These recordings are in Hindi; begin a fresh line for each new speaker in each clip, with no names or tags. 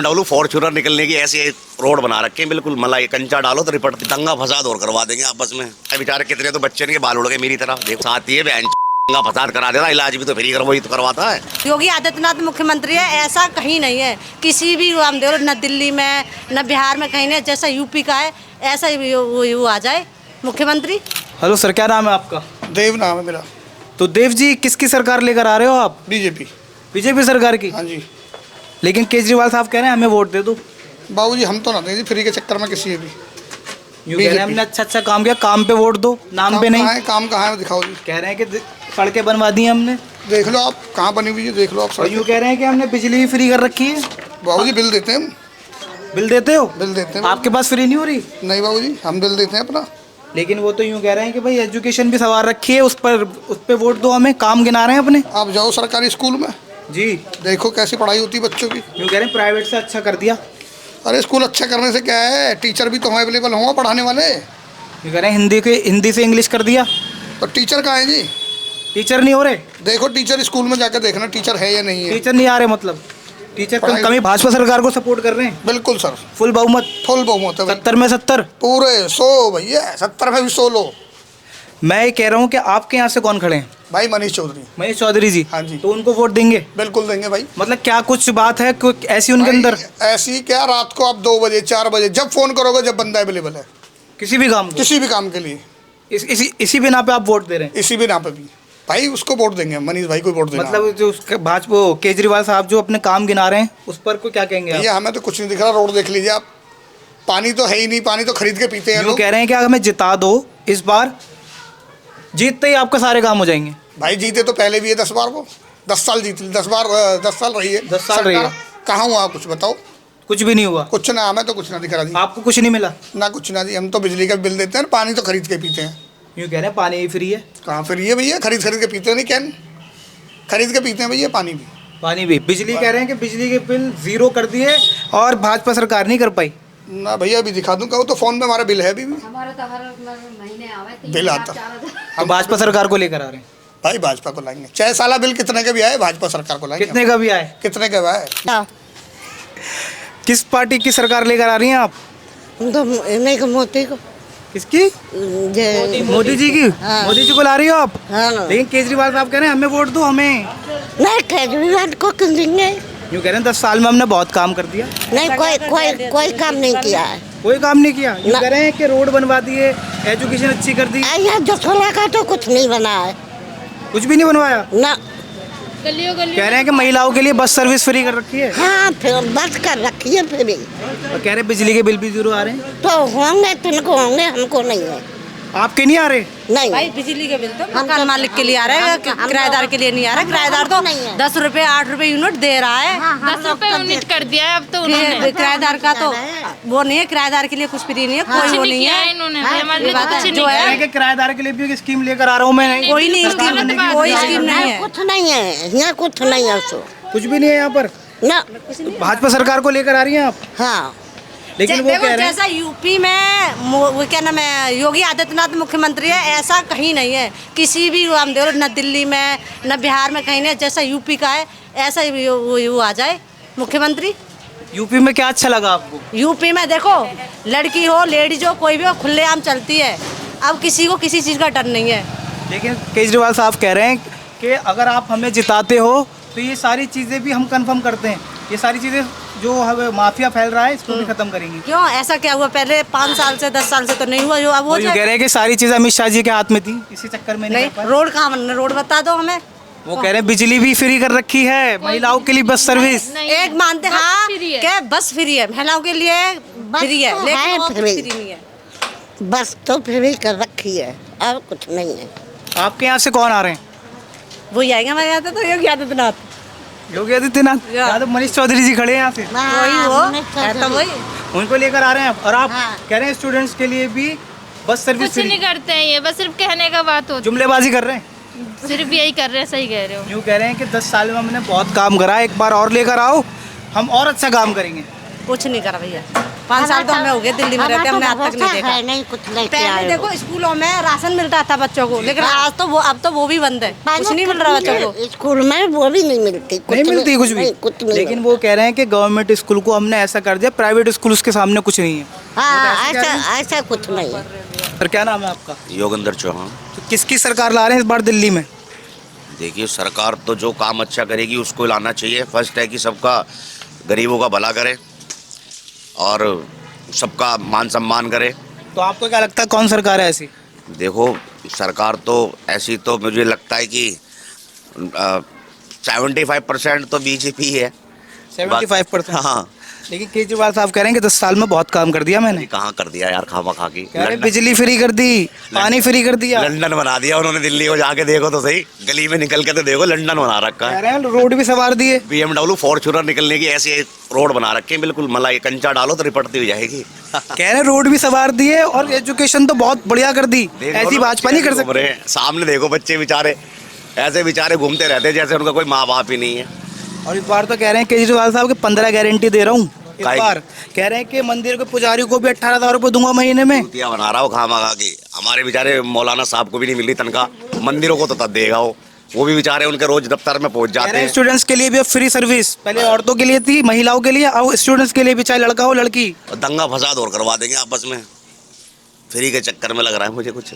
डब्लू फॉर्च्यूनर निकलने की ऐसी रोड बना रखे हैं, बिल्कुल मलाई कंचा डालो तो रिपट दंगा फसाद और करवा देंगे आपस में। बेचारे कितने तो बच्चे के बाल उड़ गए मेरी तरह, देखो साथ ही दंगा फसाद करा देता, इलाज भी तो फ्री कर वही तो करवाता है।
योगी आदित्यनाथ मुख्यमंत्री है, ऐसा कहीं नहीं है किसी भी, हम देखो न दिल्ली में न बिहार में कहीं नहीं, जैसा यूपी का है ऐसा ही वो आ जाए मुख्यमंत्री।
हेलो सर, क्या नाम है आपका?
देव नाम है मेरा।
तो देव जी, किसकी सरकार लेकर आ रहे हो आप? बीजेपी सरकार की।
हाँ जी।
लेकिन केजरीवाल साहब कह रहे हैं हमें वोट दे दो।
बाबूजी हम तो ना दें फ्री के चक्कर में किसी भी।
यूँ कह रहे हैं हमने अच्छा काम किया, काम पे वोट दो, नाम पे नहीं।
काम कहाँ है दिखाओ जी।
कह रहे हैं कि सड़कें बनवा दी हमने,
देख लो आप कहाँ बनी हुई है, देख लो आप।
और यूँ कह रहे हैं कि हमने बिजली भी फ्री कर रखी है।
बाबूजी बिल देते हैं हम।
बिल देते हो?
बिल देते हैं।
आपके पास फ्री नहीं हो रही?
नहीं बाबूजी, हम बिल देते हैं अपना।
लेकिन वो तो यूँ कह रहे हैं कि भाई एजुकेशन भी सवार रखी है, उस पर वोट दो हमें, काम गिना रहे हैं अपने।
आप जाओ सरकारी स्कूल में
जी,
देखो कैसी पढ़ाई होती है बच्चों की।
यूँ कह रहे हैं प्राइवेट से अच्छा कर दिया।
अरे स्कूल अच्छा करने से क्या है, टीचर भी तो अवेलेबल होंगे पढ़ाने वाले।
यूँ कह रहे हैं हिंदी से इंग्लिश कर दिया।
तो टीचर कहाँ है जी?
टीचर नहीं हो रहे?
देखो टीचर स्कूल में जाकर देखना टीचर है या नहीं है।
टीचर नहीं आ रहे, मतलब टीचर कमी। भाजपा सरकार को सपोर्ट कर रहे हैं?
बिल्कुल सर,
फुल बहुमत।
फुल बहुमत है।
70 में 70,
पूरे 100 भैया, 70 में भी 100 लो।
मैं ये कह रहा हूँ कि आपके यहाँ से कौन खड़े हैं?
भाई मनीष चौधरी।
मनीष चौधरी जी।
हाँ जी।
तो उनको वोट देंगे?
बिल्कुल देंगे भाई।
मतलब क्या कुछ बात है कोई ऐसी उनके अंदर?
ऐसी क्या, रात को आप 2 बजे 4 बजे जब फोन करोगे, जब बंदा अवेलेबल है
किसी भी काम को?
किसी भी काम के लिए।
इसी बिना पे आप वोट दे रहे हैं?
इसी बिना पे भी भाई उसको वोट देंगे, मनीष भाई को वोट देंगे।
मतलब जो भाजपा केजरीवाल साहब जो अपने काम गिना रहे हैं उस पर को क्या कहेंगे आप?
भैया हमें तो कुछ नहीं दिख रहा, रोड देख लीजिए आप, पानी तो है ही नहीं, पानी तो खरीद के पीते हैं
जो
लोग।
कह रहे हैं कि हमें जिता दो, इस बार जीतते ही आपका सारे काम हो जाएंगे।
भाई जीते तो पहले भी है 10 बार, वो 10 साल जीत 10 बार, 10 साल रही है।
10 साल रही है।
कहाँ हुआ कुछ बताओ?
कुछ भी नहीं हुआ?
कुछ ना, हमें तो कुछ ना दिख रहा जी।
आपको कुछ नहीं मिला?
ना कुछ ना जी, हम तो बिजली का बिल देते हैं, पानी तो खरीद के पीते हैं।
यूँ कह रहे हैं पानी ही फ्री है।
कहाँ फ्री है भैया, खरीद के पीते हैं, नहीं कैन खरीद के पीते हैं भैया पानी भी।
पानी भी। बिजली कह रहे हैं कि बिजली के बिल 0 कर दिए और भाजपा सरकार नहीं कर पाई।
ना भैया अभी दिखा दूँ, कहूँ तो फ़ोन में हमारा बिल है अभी भी।
हमारा तो हर महीने आवे
बिल आता।
तो भाजपा सरकार को लेकर आ रहे हैं?
भाई भाजपा को लाएंगे, 6 साल बिल कितने का भी आए भाजपा सरकार को लाएंगे।
कितने का भी आए?
कितने का भी आए।
किस पार्टी की सरकार लेकर आ रही हैं आप?
तो नहीं को मोदी को।
किसकी? मोदी जी की।
हाँ।
मोदी जी को ला रही हो आप?
हाँ।
लेकिन केजरीवाल साहब कह रहे हैं हमें वोट दो, हमें।
नहीं केजरीवाल को क्यों देंगे?
यूँ कह रहे हैं 10 साल में हमने बहुत काम कर दिया।
नहीं कोई काम नहीं किया है।
कोई काम नहीं किया? यूँ कह रहे हैं कि रोड बनवा दिए, एजुकेशन अच्छी कर दी।
यहाँ जसोला का तो कुछ नहीं बना है।
कुछ भी नहीं बनवाया?
ना।
कह रहे हैं कि महिलाओं के लिए बस सर्विस फ्री कर रखी है।
हाँ फिर बस कर रखी है फिर भी।
और कह रहे हैं बिजली के बिल भी 0 आ रहे हैं।
तो होंगे तुमको होंगे, हमको नहीं है।
आपके नहीं आ रहे?
नहीं
भाई बिजली के बिल तो मकान मालिक के लिए आ रहा है, किराएदार के लिए नहीं आ रहा। किराएदार तो 10 रुपए 8 रुपए यूनिट दे रहा है।
10 रुपए यूनिट कर दिया है अब तो उन्होंने।
किराएदार का तो वो नहीं है, किराएदार के लिए कुछ फ्री नहीं है, कोई वो नहीं है
इन्होंने हमारे लिए तो कुछ नहीं
जो
कह रहे
है।
हैं कि किराएदार के लिए भी एक स्कीम लेकर आ रहा हूँ मैं।
कोई नहीं स्कीम, कोई स्कीम नहीं है।
कुछ नहीं है यहाँ, कुछ नहीं है उसको।
कुछ भी नहीं है यहाँ पर।
ना।
भाजपा सरकार को लेकर आ रही हैं आप?
हाँ।
लेकिन वो कह रहे हैं
जैसा यूपी में वो क्या नाम है, योगी आदित्यनाथ मुख्यमंत्री है, ऐसा कहीं नहीं है किसी भी, हम देखो न दिल्ली में न बिहार में कहीं नहीं, जैसा यूपी का है ऐसा ही वो आ जाए मुख्यमंत्री।
यूपी में क्या अच्छा लगा आपको?
यूपी में देखो लड़की हो लेडीज हो कोई भी हो, खुलेआम चलती है, अब किसी को किसी चीज़ का डर नहीं है।
लेकिन केजरीवाल साहब कह रहे हैं कि अगर आप हमें जिताते हो तो ये सारी चीज़ें भी हम कंफर्म करते हैं, ये सारी चीज़ें जो हमें माफिया फैल रहा है इसको भी खत्म करेंगे।
क्यों ऐसा क्या हुआ? पहले 5 साल से 10 साल से तो नहीं हुआ जो अब हो
वो कह
जाए।
रहे हैं कि सारी चीज़ें अमित शाह जी के हाथ में थी, इसी चक्कर में
नहीं,
कर पाए।
रोड कहाँ बनना, रोड बता दो हमें।
वो कह रहे हैं बिजली भी फ्री कर रखी है, महिलाओं के लिए बस सर्विस।
एक मानते हाँ क्या बस फ्री है, महिलाओं के लिए फ्री है,
तो
लेकिन
है
वो
फ्री।
फ्री नहीं है।
बस तो फ्री कर रखी है, अब कुछ नहीं है।
आपके यहाँ से कौन आ रहे हैं?
वही आएंगे हमारे यहाँ तो योगी आदित्यनाथ।
योगी आदित्यनाथ? या तो मनीष चौधरी जी खड़े हैं यहाँ से,
वही वो है तो वही
उनको लेकर आ रहे हैं। और आप
हाँ।
कह रहे हैं स्टूडेंट्स के लिए भी बस सर्विस
कुछ नहीं
फ्री।
करते हैं ये, बस सिर्फ कहने का बात होती
जुमलेबाजी कर रहे हैं।
है, सिर्फ यही कर रहे हैं। सही कह रहे हो।
यूँ कह रहे हैं कि 10 साल में हमने बहुत काम करा, एक बार और लेकर आओ, हम और अच्छा काम करेंगे।
कुछ नहीं करा भैया। 5 साल तो हमें हो गए दिल्ली में रहते, हमने आज तक नहीं देखा।
है नहीं, कुछ नहीं किया
पहले
है
देखो स्कूलों में राशन मिलता था बच्चों को, लेकिन आज तो वो अब तो वो भी बंद है, कुछ नहीं मिल रहा बच्चों को।
स्कूल में वो भी नहीं मिलती,
नहीं मिलती कुछ भी,
कुछ नहीं।
लेकिन वो कह रहे हैं कि गवर्नमेंट स्कूल को हमने ऐसा कर दिया, प्राइवेट स्कूल उसके सामने कुछ नहीं है।
हाँ, ऐसा कुछ नहीं है।
सर क्या नाम है आपका?
योगेंद्र चौहान।
तो किसकी सरकार ला रहे हैं इस बार दिल्ली में?
देखिए, सरकार तो जो काम अच्छा करेगी उसको लाना चाहिए। फर्स्ट है कि सबका गरीबों का भला करे और सबका मान सम्मान करे।
तो आपको क्या लगता है कौन सरकार है ऐसी?
देखो, सरकार तो ऐसी तो मुझे लगता है कि 75% तो बीजेपी है।
75%?
हाँ।
लेकिन केजरीवाल साहब कह रहे हैं कि 10 साल में बहुत काम कर दिया मैंने।
कहाँ कर दिया यार, खामा खा की।
कह रहे हैं बिजली फ्री कर दी, पानी फ्री कर दिया।
लंदन बना दिया उन्होंने दिल्ली को, जाके देखो तो सही, गली में निकल के तो देखो, लंदन बना रखा
कह
है।
रहे हैं रोड भी सवार दिए।
BMW फॉर्च्यूनर निकलने की ऐसे रोड बना रखे हैं, बिल्कुल मलाई कंचा डालो तो रिपटती हो जाएगी।
कह रहे हैं रोड भी सवार दिए और एजुकेशन तो बहुत बढ़िया कर दी, ऐसी भाजपा नहीं कर सकते।
सामने देखो बच्चे बेचारे ऐसे बेचारे घूमते रहते हैं जैसे उनका कोई माँ बाप ही नहीं है।
और इस बार तो कह रहे हैं केजरीवाल साहब कि 15 गारंटी दे रहा हूँ। इस
काहे?
बार कह रहे हैं कि मंदिर के पुजारी को भी 18,000 रुपये दूंगा महीने में।
चूतिया बना रहा हो खामा खा के। हमारे बेचारे मौलाना साहब को भी नहीं मिल रही तनख्वाह, मंदिरों को तो तब देगा वो भी बेचारे उनके रोज दफ्तर में पहुंच
कह
जाते
रहे हैं
हैं।
स्टूडेंट्स के लिए भी अब फ्री सर्विस, पहले औरतों के लिए थी, महिलाओं के लिए, अब स्टूडेंट्स के लिए भी, चाहे लड़का हो लड़की।
और दंगा फसाद और करवा देंगे आपस में, फ्री के चक्कर में लग रहा है मुझे कुछ।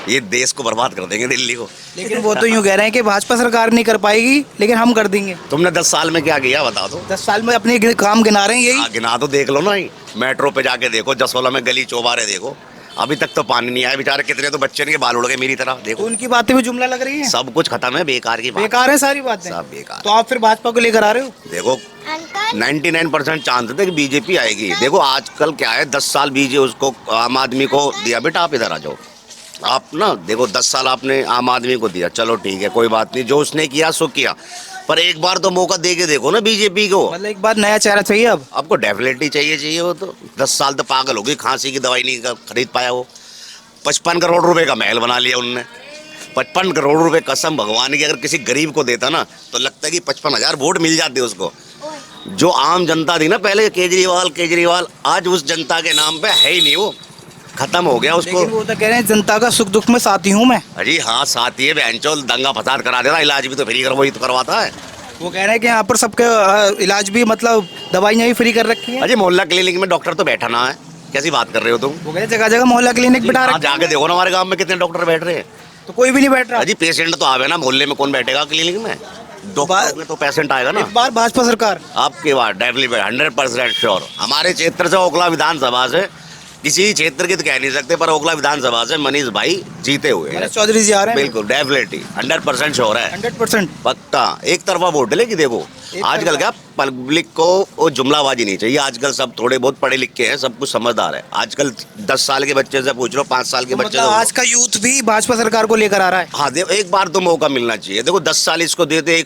ये देश को बर्बाद कर देंगे दिल्ली को।
लेकिन वो तो यूँ कह रहे हैं कि भाजपा सरकार नहीं कर पाएगी, लेकिन हम कर देंगे।
तुमने 10 साल में क्या किया बता दो।
10 साल में अपने काम गिना रहे हैं यही।
गिना तो देख लो ना, ही मेट्रो पे जाके देखो, जसोला में गली चौबारे देखो, अभी तक तो पानी नहीं आया। बेचारे कितने तो बच्चे के बाल उड़ गए मेरी तरह, देखो।
उनकी बातें भी जुमला लग रही है।
सब कुछ खत्म है, बेकार की बात।
बेकार है सारी बातें,
सब बेकार।
तो आप फिर भाजपा को लेकर आ रहे हो?
देखो 99% चांस थे कि बीजेपी आएगी। देखो आजकल क्या है, 10 साल बीजे उसको आम आदमी को दिया, बेटा आप इधर आ जाओ। आप ना देखो 10 साल आपने आम आदमी को दिया, चलो ठीक है कोई बात नहीं, जो उसने किया सो किया, पर एक बार तो मौका दे के देखो ना बीजेपी को।
मतलब एक बार नया चेहरा चाहिए अब
आपको डेफिनेटली चाहिए। वो तो 10 साल तो पागल हो गई, खांसी की दवाई नहीं खरीद पाया वो। 55 करोड़ रुपए का महल बना लिया उनने। 55 करोड़ रुपए, कसम भगवान की, अगर किसी गरीब को देता ना तो लगता है कि 55,000 वोट मिल जाते उसको। जो आम जनता थी ना पहले, केजरीवाल, आज उस जनता के नाम पे है ही नहीं, वो खत्म हो गया उसको।
लेकिन वो तो कह रहे हैं जनता का सुख दुख में साथी हूँ मैं।
अजी हाँ साथी है, बहनचोद दंगा फसाद करा देता, इलाज भी तो फ्री वही तो करवाता है।
वो कह रहे हैं कि यहाँ पर सबके इलाज भी, मतलब दवाइयाँ भी फ्री कर रखी हैं।
अजी मोहल्ला क्लिनिक में डॉक्टर तो बैठा ना है, कैसी बात कर रहे हो तुम।
वो कह रहे जगह जगह मोहल्ला क्लिनिक बिठा
हाँ,
रखे हैं।
जाके देखो ना हमारे गांव में कितने डॉक्टर बैठ रहे हैं।
तो कोई भी नहीं बैठ रहा।
अजी पेशेंट तो आवे ना, मोहल्ले में कौन बैठेगा क्लिनिक में? डॉक्टर में तो पेशेंट आएगा ना।
इस बार भाजपा सरकार
आपकी बात डेफिनेटली 100% श्योर। हमारे क्षेत्र से, ओखला विधानसभा से, किसी क्षेत्र की तो कह नहीं सकते, पर ओखला विधानसभा से मनीष भाई जीते हुए हैं।
मनीष चौधरी जी आ रहे हैं।
बिल्कुल डेफिनेटली 100% श्योर है,
100%।
पक्का। एक तरफा वोट है, लेकिन देखो आजकल क्या पब्लिक को वो जुमलाबाजी नहीं चाहिए। आजकल सब थोड़े बहुत पढ़े लिखे हैं, सब कुछ समझदार है। आजकल 10 साल के बच्चे से पूछ लो, 5 साल के बच्चे
मतलब
से।
आज का यूथ भी भाजपा सरकार को लेकर आ रहा है।
हाँ देखो, एक बार तो मौका मिलना चाहिए। देखो 10 साल इसको देते,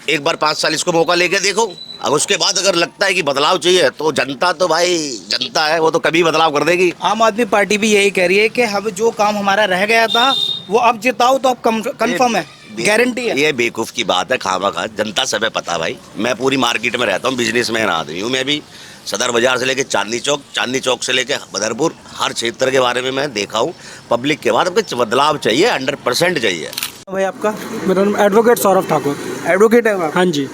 एक बार 5 साल इसको मौका लेके देखो। अब उसके बाद अगर लगता है कि बदलाव चाहिए तो जनता तो भाई जनता है, वो तो कभी बदलाव कर देगी।
आम आदमी पार्टी भी यही कह रही है कि हम जो काम हमारा रह गया था वो अब जिताओ तो अब कंफर्म है, गारंटी है।
ये बेवकूफ़ की बात है, खामा जनता सब पता भाई। मैं पूरी मार्केट में रहता हूँ, बिजनेसमैन आदमी हूँ मैं भी। सदर बाजार से लेके चांदनी चौक से लेके बदरपुर, हर क्षेत्र के बारे में मैं देखा हूँ। पब्लिक के बाद अब कुछ बदलाव चाहिए, 100% चाहिए।
भाई आपका?
मेरा नाम एडवोकेट सौरभ ठाकुर।
एडवोकेट है आप?
हाँ जी।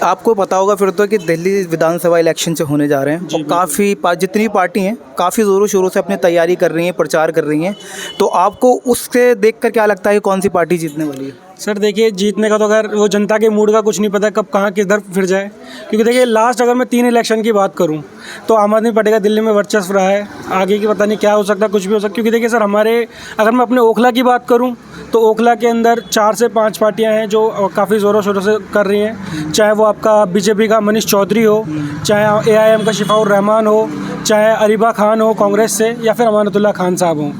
आपको पता होगा फिर तो कि दिल्ली विधानसभा इलेक्शन से होने जा रहे हैं और काफ़ी जितनी पार्टी हैं काफ़ी ज़ोरों शोरों से अपनी तैयारी कर रही हैं, प्रचार कर रही हैं। तो आपको उससे देखकर क्या लगता है कि कौन सी पार्टी जीतने वाली है?
सर देखिए, जीतने का तो अगर वो जनता के मूड का कुछ नहीं पता कब कहाँ किधर फिर जाए। क्योंकि देखिए लास्ट अगर मैं 3 इलेक्शन की बात करूं तो आम आदमी पार्टी का दिल्ली में वर्चस्व रहा है। आगे की पता नहीं क्या हो सकता, कुछ भी हो सकता। क्योंकि देखिए सर, हमारे अगर मैं अपने ओखला की बात करूं तो ओखला के अंदर 4 से 5 पार्टियां हैं जो काफ़ी ज़ोरों शोरों से कर रही हैं। चाहे वो आपका बीजेपी का मनीष चौधरी हो, चाहे AIM का शिफाउर रहमान हो, चाहे अरीबा खान हो कांग्रेस से, या फिर अमानतुल्लाह खान साहब हों।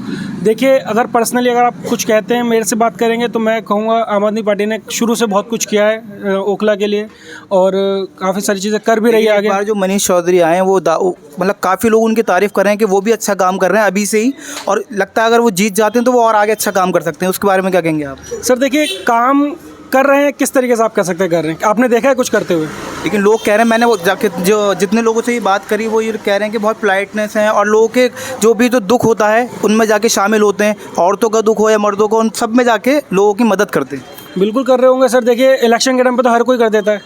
देखिए अगर पर्सनली अगर आप कुछ कहते हैं, मेरे से बात करेंगे तो मैं कहूँगा आम आदमी पार्टी ने शुरू से बहुत कुछ किया है ओखला के लिए और काफ़ी सारी चीज़ें कर भी रही है आगे।
बार जो मनीष चौधरी आए हैं वो मतलब काफ़ी लोग उनकी तारीफ़ कर रहे हैं कि वो भी अच्छा काम कर रहे हैं अभी से ही, और लगता है अगर वो जीत जाते हैं तो वो और आगे अच्छा काम कर सकते हैं। उसके बारे में क्या कहेंगे आप?
सर देखिए, काम कर रहे हैं किस तरीके से आप कह सकते हैं कर रहे हैं? आपने देखा है कुछ करते हुए?
लेकिन लोग कह रहे हैं, मैंने वो जाके जो जितने लोगों से ये बात करी वो ये कह रहे हैं कि बहुत पोलाइटनेस है और लोगों के जो भी जो दुख होता है उनमें जाके शामिल होते हैं, औरतों का दुख हो या मर्दों का, उन सब में जाके लोगों की मदद करते हैं।
बिल्कुल कर रहे होंगे सर। देखिए इलेक्शन के टाइम पे तो हर कोई कर देता है,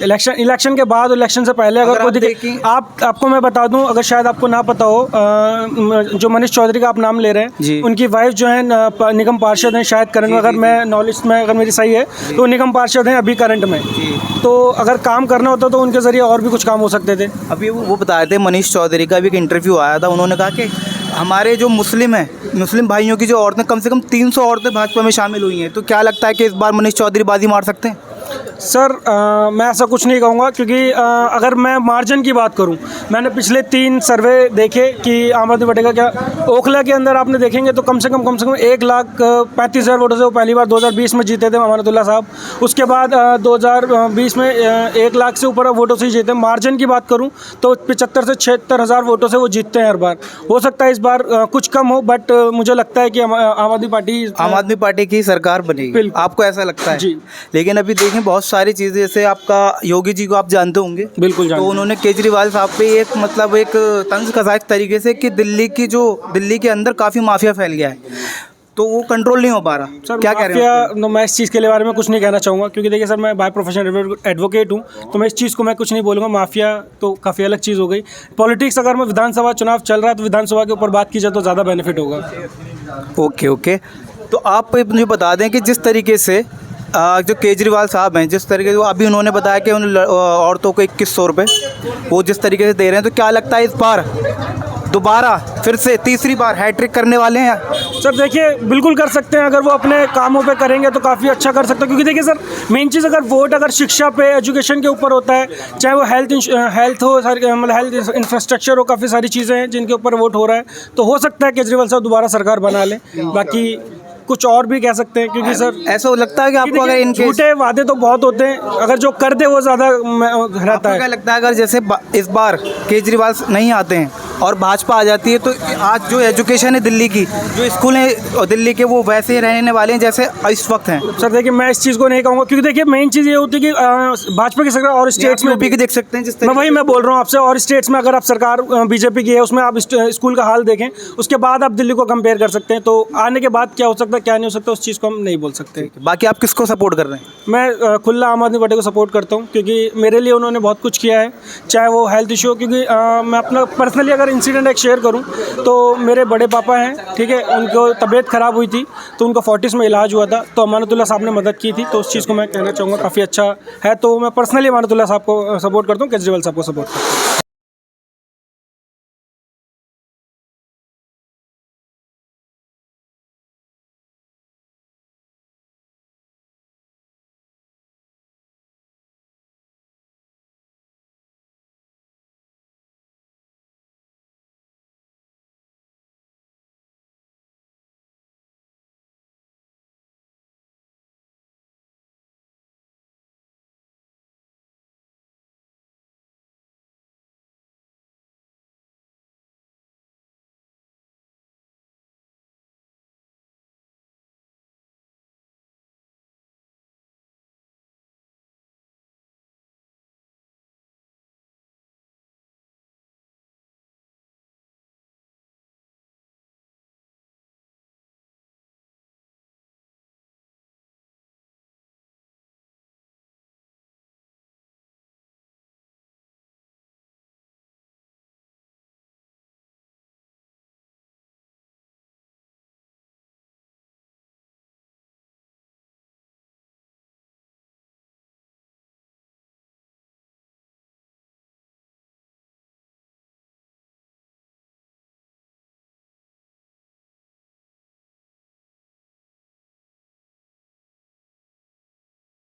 इलेक्शन के बाद, इलेक्शन से पहले अगर कोई दिखे, आपको मैं बता दूं, अगर शायद आपको ना पता हो, जो मनीष चौधरी का आप नाम ले रहे हैं, उनकी वाइफ जो है निगम पार्षद हैं शायद करंट में, अगर मैं नॉलेज में अगर मेरी सही है तो निगम पार्षद हैं अभी करंट में। तो अगर काम करना होता तो उनके ज़रिए और भी कुछ काम हो सकते थे।
अभी वो बताए थे, मनीष चौधरी का भी एक इंटरव्यू आया था, उन्होंने कहा कि हमारे जो मुस्लिम हैं, मुस्लिम भाइयों की जो औरतें, कम से कम 300 औरतें भाजपा में शामिल हुई हैं। तो क्या लगता है कि इस बार मनीष चौधरी बाजी मार सकते हैं?
सर मैं ऐसा कुछ नहीं कहूँगा, क्योंकि अगर मैं मार्जिन की बात करूँ, मैंने पिछले 3 सर्वे देखे कि आम आदमी पार्टी का क्या ओखला के अंदर आपने देखेंगे तो कम से कम 1,35,000 वोटों से वो पहली बार 2020 में जीते थे अमानतुल्लाह साहब। उसके बाद 2020 में 1 लाख से ऊपर वोटों से ही जीते। मार्जिन की बात करूँ तो 75 से 76 हज़ार वोटों से वो जीतते हैं हर बार। हो सकता है इस बार कुछ कम हो, बट मुझे लगता है कि आम आदमी पार्टी
की सरकार बनेगी, आपको ऐसा लगता है? जी। लेकिन अभी देखें बहुत सारी चीज़ें, जैसे आपका योगी जी को आप जानते होंगे,
बिल्कुल जानते
तो उन्होंने केजरीवाल साहब पे एक मतलब एक तंज कसा इस तरीके से कि दिल्ली के अंदर काफ़ी माफिया फैल गया है, तो वो कंट्रोल नहीं हो पा रहा।
सर
क्या कह रहे हैं?
मैं इस चीज़ के बारे में कुछ नहीं कहना चाहूँगा, क्योंकि देखिए सर मैं बाय प्रोफेशन एडवोकेट हूँ, तो मैं इस चीज़ को मैं कुछ नहीं बोलूँगा। माफिया तो काफ़ी अलग चीज़ हो गई। पॉलिटिक्स अगर मैं विधानसभा चुनाव चल रहा है तो विधानसभा के ऊपर बात की जाए तो ज़्यादा बेनिफिट होगा।
ओके। तो आप मुझे बता दें कि जिस तरीके से जो केजरीवाल साहब हैं, जिस तरीके से अभी उन्होंने बताया कि उन औरतों को 2100 रुपये वो जिस तरीके से दे रहे हैं, तो क्या लगता है इस बार दोबारा फिर से तीसरी बार हैट्रिक करने वाले हैं?
सर देखिए बिल्कुल कर सकते हैं, अगर वो अपने कामों पे करेंगे तो काफ़ी अच्छा कर सकते हैं। क्योंकि देखिए सर मेन चीज़, अगर वोट अगर शिक्षा पे, एजुकेशन के ऊपर होता है, चाहे वो हेल्थ हो, मतलब हेल्थ इंफ्रास्ट्रक्चर हो, काफ़ी सारी चीज़ें हैं जिनके ऊपर वोट हो रहा है, तो हो सकता है केजरीवाल साहब दोबारा सरकार बना लें। बाकी कुछ और भी कह सकते हैं, क्योंकि सर
ऐसा लगता है कि आपको अगर इनके
झूठे वादे तो बहुत होते हैं, अगर जो कर दे वो ज़्यादा रहता है।
क्या लगता है अगर जैसे इस बार केजरीवाल नहीं आते हैं और भाजपा आ जाती है, तो आज जो एजुकेशन है दिल्ली की, जो स्कूल है दिल्ली के, वो वैसे ही रहने वाले हैं जैसे इस वक्त हैं?
सर देखिए मैं इस चीज़ को नहीं कहूँगा, क्योंकि देखिए मेन चीज़ ये होती है कि भाजपा की सरकार और स्टेट्स में
यूपी की देख सकते हैं, जिस
मैं वही मैं बोल रहा हूँ आपसे, और स्टेट्स में अगर आप सरकार बीजेपी की है उसमें आप स्कूल का हाल देखें, उसके बाद आप दिल्ली को कंपेयर कर सकते हैं। तो आने के बाद क्या हो सकता है क्या नहीं हो सकता, उस चीज़ को हम नहीं बोल सकते।
बाकी आप किसको सपोर्ट कर रहे हैं?
मैं खुला आम आदमी पार्टी को सपोर्ट करता हूँ, क्योंकि मेरे लिए उन्होंने बहुत कुछ किया है, चाहे वो हेल्थ इशू हो। क्योंकि मैं अपना पर्सनली अगर इंसिडेंट एक शेयर करूँ तो मेरे बड़े पापा हैं, ठीक है, उनको तबीयत ख़राब हुई थी तो उनका फोर्टिस में इलाज हुआ था, तो अमानतुल्लाह साहब ने मदद की थी। तो उस चीज़ को मैं कहना चाहूँगा काफ़ी अच्छा है। तो मैं पर्सनली अमानतुल्लाह साहब को सपोर्ट करता हूँ, केजरीवाल साहब को सपोर्ट करता हूँ।